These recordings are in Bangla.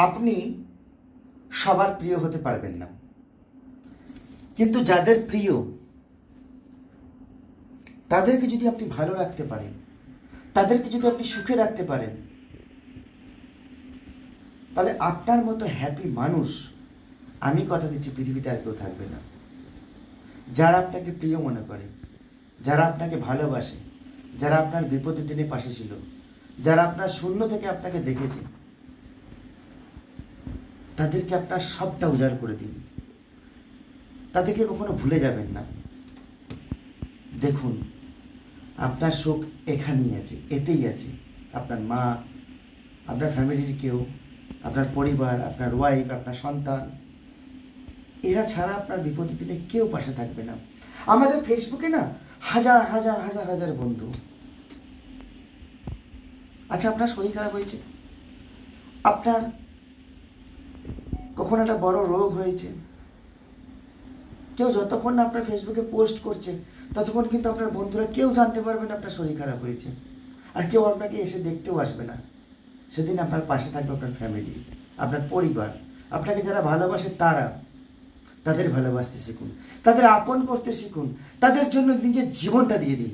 আপনি সবার প্রিয় হতে পারবেন না, কিন্তু যাদের প্রিয় তাদেরকে যদি আপনি ভালো রাখতে পারেন, তাদেরকে যদি আপনি সুখে রাখতে পারেন, তাহলে আপনার মতো হ্যাপি মানুষ আমি কথা দিচ্ছি পৃথিবীতে আর কেউ থাকবে না। যারা আপনাকে প্রিয় মনে করে, যারা আপনাকে ভালোবাসে, যারা আপনার বিপদের দিনে পাশে ছিল, যারা আপনার শূন্য থেকে আপনাকে দেখেছে, তাদেরকে আপনার সবটা উজাড় করে দিন। তাদেরকে কখনো ভুলে যাবেন না। দেখুন, আপনার সুখ এখানেই আছে, এতেই আছে। আপনার মা, আপনার ফ্যামিলির কেউ, আপনার পরিবার, আপনার ওয়াইফ, আপনার সন্তান, এরা ছাড়া আপনার বিপদের দিনে কেউ পাশে থাকবে না। আমাদের ফেসবুকে না হাজার হাজার হাজার হাজার বন্ধু। আচ্ছা, আপনার শরীর খারাপ হয়েছে, আপনার কখন একটা বড় রোগ হয়েছে, কেউ যতক্ষণ না আপনার ফেসবুকে পোস্ট করছে ততক্ষণ কিন্তু আপনার বন্ধুরা কেউ জানতে পারবে না আপনার শরীর খারাপ হয়েছে, আর কেউ আপনাকে এসে দেখতেও আসবে না। সেদিন আপনার পাশে থাকবে আপনার ফ্যামিলি, আপনার পরিবার, আপনাকে যারা ভালোবাসে তারা। তাদের ভালোবাসতে শিখুন, তাদের আপন করতে শিখুন, তাদের জন্য নিজের জীবনটা দিয়ে দিন।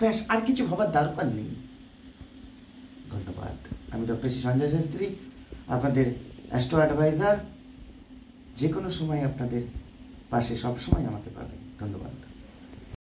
ব্যাস, আর কিছু ভাবার দরকার নেই। ধন্যবাদ। আমি ডক্টর শ্রী সঞ্জয় শাস্ত্রী, আপনাদের অ্যাস্ট্রো অ্যাডভাইজার। যে কোনো সময় আপনাদের পাশে সবসময় আমাকে পাবেন। ধন্যবাদ।